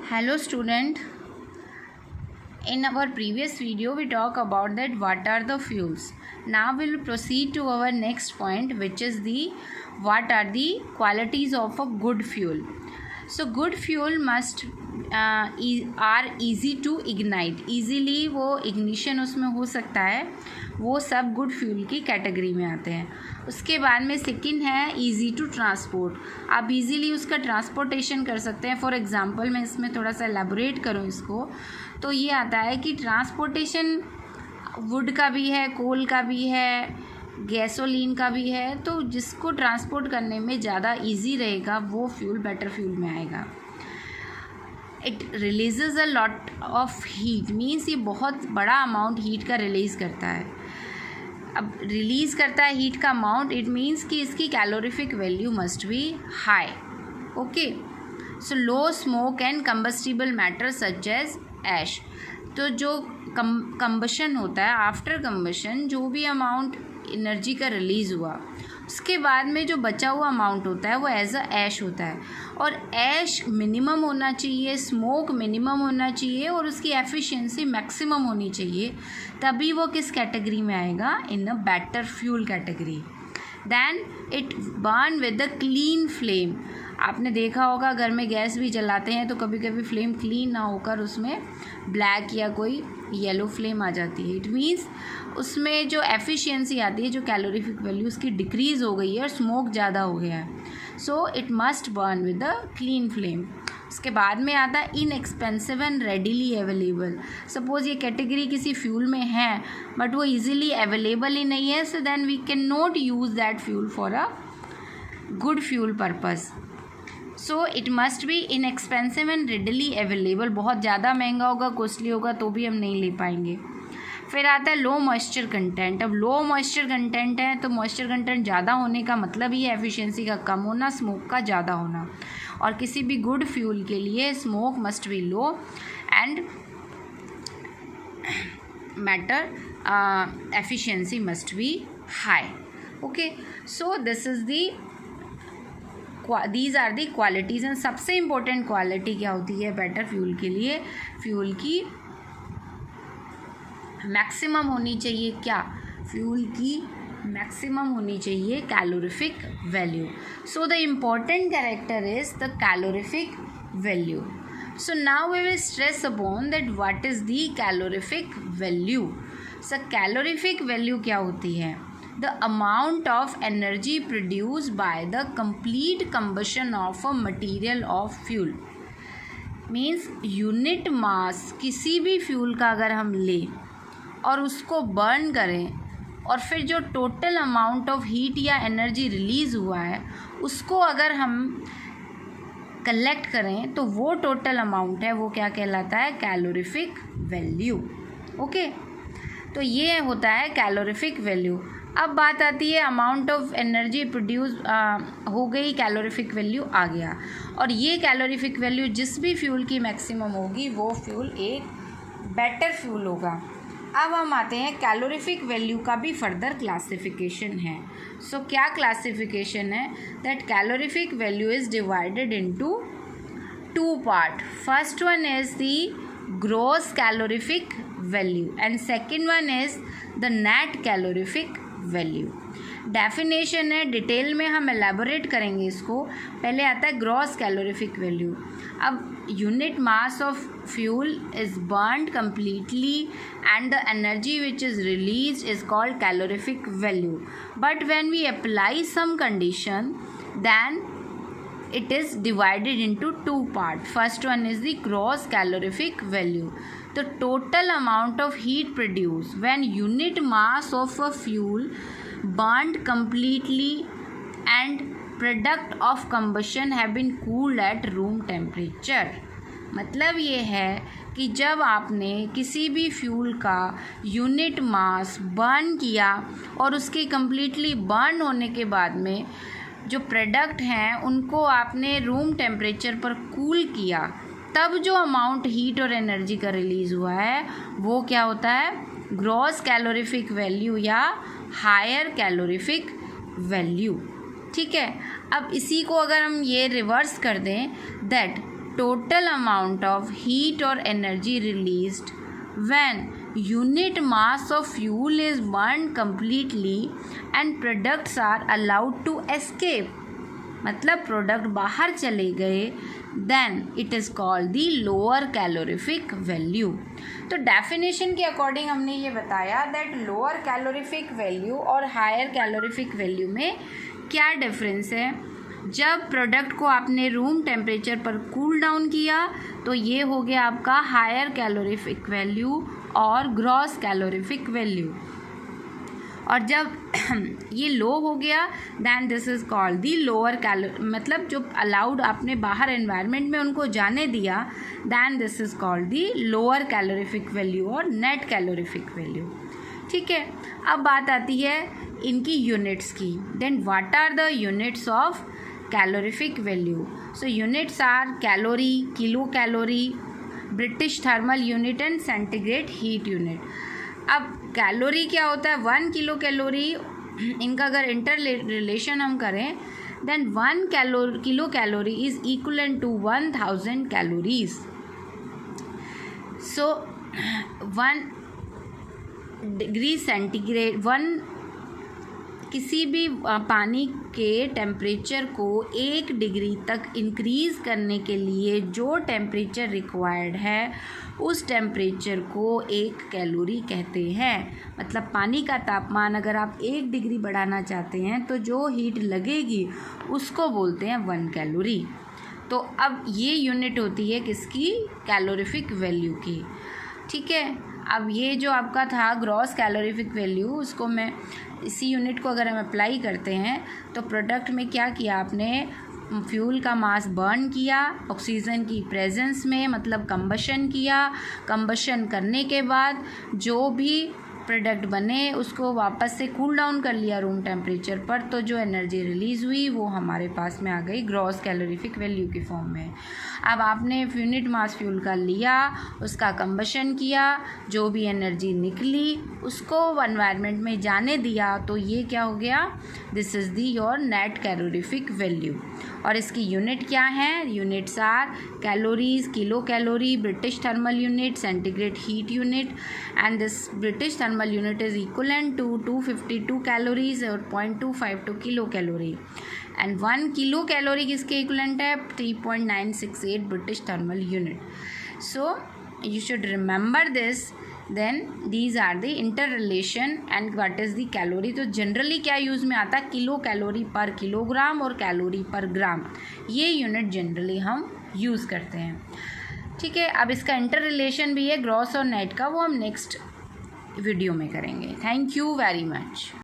Hello student, in our previous video we talk about that what are the fuels. Now we will proceed to our next point, which is the what are the qualities of a good fuel. So good fuel must are easy to ignite. Easily वो ignition उसमें हो सकता है, वो सब good fuel की category में आते हैं. उसके बाद में सेकंड है ईजी टू ट्रांसपोर्ट. आप इजीली उसका ट्रांसपोर्टेशन कर सकते हैं. फॉर एग्जांपल मैं इसमें थोड़ा सा एलेबोरेट करूँ इसको, तो ये आता है कि ट्रांसपोर्टेशन वुड का भी है, कोल का भी है, गैसोलीन का भी है. तो जिसको ट्रांसपोर्ट करने में ज़्यादा इजी रहेगा वो फ्यूल बेटर फ्यूल में आएगा. It releases a lot of heat, means ये बहुत बड़ा अमाउंट हीट का रिलीज़ करता है. अब रिलीज़ करता है हीट का अमाउंट, इट मीन्स कि इसकी calorific value must be high. Okay, so low smoke and combustible matter such as ash. तो जो कंबशन होता है, आफ्टर कंबशन जो भी अमाउंट एनर्जी का रिलीज़ हुआ उसके बाद में जो बचा हुआ अमाउंट होता है वो एज अ ऐश होता है. और ऐश मिनिमम होना चाहिए, स्मोक मिनिमम होना चाहिए और उसकी एफिशिएंसी मैक्सिमम होनी चाहिए. तभी वो किस कैटेगरी में आएगा? In a better fuel category. Than it burn with the clean flame. आपने देखा होगा घर में गैस भी जलाते हैं तो कभी कभी फ्लेम क्लीन ना होकर उसमें ब्लैक या कोई येलो फ्लेम आ जाती है. इट मीन्स उसमें जो एफिशिएंसी आती है, जो कैलोरीफिक वैल्यू उसकी डिक्रीज़ हो गई है और स्मोक ज़्यादा हो गया है. So it must burn with the clean flame. उसके बाद में आता है inexpensive and readily available. Suppose ये कैटेगरी किसी फ्यूल में है बट वो इजीली अवेलेबल ही नहीं है, so then we can not use that fuel for a good fuel purpose. So it must be inexpensive and readily available. बहुत ज़्यादा महंगा होगा, कॉस्टली होगा तो भी हम नहीं ले पाएंगे. फिर आता है लो मॉइस्चर कंटेंट. अब लो मॉइस्चर कंटेंट है तो मॉइस्चर कंटेंट ज़्यादा होने का मतलब ही है एफिशिएंसी का कम होना, स्मोक का ज़्यादा होना. और किसी भी गुड फ्यूल के लिए smoke must be low and matter efficiency must be high. Okay, so this is these are the qualities. And सबसे इम्पोर्टेंट क्वालिटी क्या होती है बेटर फ्यूल के लिए? फ्यूल की मैक्सिमम होनी चाहिए. क्या? फ्यूल की मैक्सिमम होनी चाहिए calorific value. So the important character is the calorific value. So now we will stress upon that what is the calorific value. So calorific value क्या होती है? The amount of energy produce by the complete combustion of a material of fuel. Means unit mass किसी भी fuel का अगर हम लें और उसको बर्न करें और फिर जो टोटल अमाउंट ऑफ हीट या एनर्जी रिलीज़ हुआ है उसको अगर हम कलेक्ट करें तो वो टोटल अमाउंट है, वो क्या कहलाता है? Calorific value. ओके, तो ये होता है कैलोरीफिक वैल्यू. अब बात आती है अमाउंट ऑफ एनर्जी प्रोड्यूस हो गई, कैलोरीफिक वैल्यू आ गया. और ये कैलोरीफिक वैल्यू जिस भी फ्यूल की मैक्सिमम होगी वो फ्यूल एक बेटर फ्यूल होगा. अब हम आते हैं कैलोरीफिक वैल्यू का भी फर्दर क्लासिफिकेशन है. सो क्या क्लासिफिकेशन है? That calorific value is divided into two part. First one is the gross calorific value and second one is the net calorific value. Definition है, डिटेल में हम एलेबोरेट करेंगे इसको. पहले आता है ग्रॉस कैलोरीफिक वैल्यू. अब unit mass of fuel is burned completely and the energy which is released is called calorific value. But when we apply some condition, then it is divided into two parts. First one is the gross calorific value, the total amount of heat produced when unit mass of a fuel burned completely and product of combustion have been cooled at room temperature. मतलब ये है कि जब आपने किसी भी fuel का unit mass burn किया और उसके कम्प्लीटली बर्न होने के बाद में जो प्रोडक्ट हैं उनको आपने रूम टेम्परेचर पर कूल किया, तब जो अमाउंट हीट और एनर्जी का रिलीज़ हुआ है वो क्या होता है? ग्रॉस कैलोरीफिक वैल्यू या हायर कैलोरीफिक वैल्यू. ठीक है, अब इसी को अगर हम ये रिवर्स कर दें that total amount of heat or energy released when unit mass of fuel is burned completely and products are allowed to escape. मतलब प्रोडक्ट बाहर चले गए, then it is called the lower calorific value. तो definition के according हमने ये बताया that lower calorific value और हायर कैलोरीफिक वैल्यू में क्या डिफरेंस है. जब प्रोडक्ट को आपने रूम टेम्परेचर पर कूल डाउन किया तो ये हो गया आपका हायर कैलोरीफिक वैल्यू और ग्रॉस कैलोरीफिक वैल्यू, और जब ये लो हो गया then this is called the lower मतलब जो अलाउड आपने बाहर एनवायरनमेंट में उनको जाने दिया, then this is called the lower calorific value और नेट कैलोरीफिक वैल्यू. ठीक है, अब बात आती है इनकी यूनिट्स की. Then what are the units of calorific value. So units are calorie, kilo calorie, British thermal unit and centigrade heat unit. अब कैलोरी क्या होता है, 1 किलो कैलोरी, इनका अगर इंटर रिलेशन हम करें then 1 kilo calorie is equivalent to 1000 calories. So 1 degree centigrade, किसी भी पानी के टेम्परेचर को 1 डिग्री तक इंक्रीज़ करने के लिए जो टेम्परेचर रिक्वायर्ड है उस टेम्परेचर को 1 कैलोरी कहते हैं. मतलब पानी का तापमान अगर आप 1 डिग्री बढ़ाना चाहते हैं तो जो हीट लगेगी उसको बोलते हैं 1 कैलोरी. तो अब ये यूनिट होती है किसकी, कैलोरीफिक वैल्यू की. ठीक है, अब ये जो आपका था ग्रॉस कैलोरीफिक वैल्यू, उसको मैं इसी यूनिट को अगर हम अप्लाई करते हैं तो प्रोडक्ट में क्या किया आपने, फ्यूल का मास बर्न किया ऑक्सीजन की प्रेजेंस में, मतलब कंबशन किया. कंबशन करने के बाद जो भी प्रोडक्ट बने उसको वापस से कूल डाउन कर लिया रूम टेम्परेचर पर, तो जो एनर्जी रिलीज़ हुई वो हमारे पास में आ गई ग्रॉस कैलोरीफिक वैल्यू की फॉर्म में. अब आपने यूनिट मास फ्यूल का लिया, उसका कंबशन किया, जो भी एनर्जी निकली उसको एनवायरनमेंट में जाने दिया, तो ये क्या हो गया, this is the your net calorific value. और इसकी यूनिट क्या है, units are calories, kilo calorie, British thermal unit, centigrade heat unit, and this British thermal unit is equivalent to 252 calories और 0.252 kilo calorie. And 1 kilo calorie किसके equivalent है, 3.968 British thermal unit. So you should remember this. Then these are the interrelation and what is the calorie. तो generally क्या use में आता है, kilo calorie पर kilogram और कैलोरी पर ग्राम, ये यूनिट जनरली हम यूज़ करते हैं. ठीक है, अब इसका इंटर रिलेशन भी है ग्रॉस और नेट का, वो हम नेक्स्ट वीडियो में करेंगे. Thank you very much.